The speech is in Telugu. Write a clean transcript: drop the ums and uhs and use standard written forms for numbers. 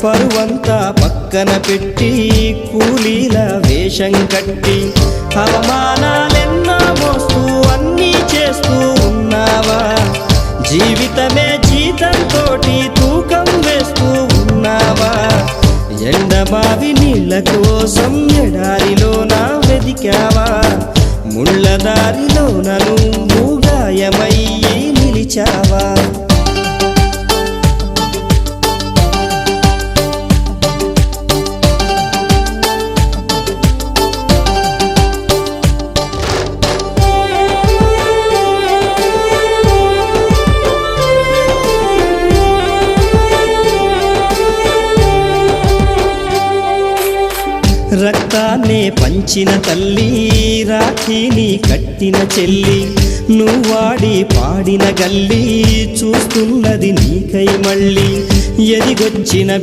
పరువంతా పక్కన పెట్టి కూలీల వేషం కట్టి అవమానాలెన్నో మోస్తూ అన్నీ చేస్తూ ఉన్నావా? జీవితమే జీతంతోటి తూకం వేస్తూ ఉన్నావా? ఎండమావి నీళ్ళ కోసం ఎడారిలోన వెదికావా? ముళ్ళదారిలోన నువ్వు గాయమయ్యి నిలిచావా? రక్తాన్నే పంచిన తల్లి, రాఖీని కట్టిన చెల్లి, నువ్వాడి పాడిన గల్లి చూస్తున్నది నీకై మళ్ళీ. ఎదిగొచ్చిన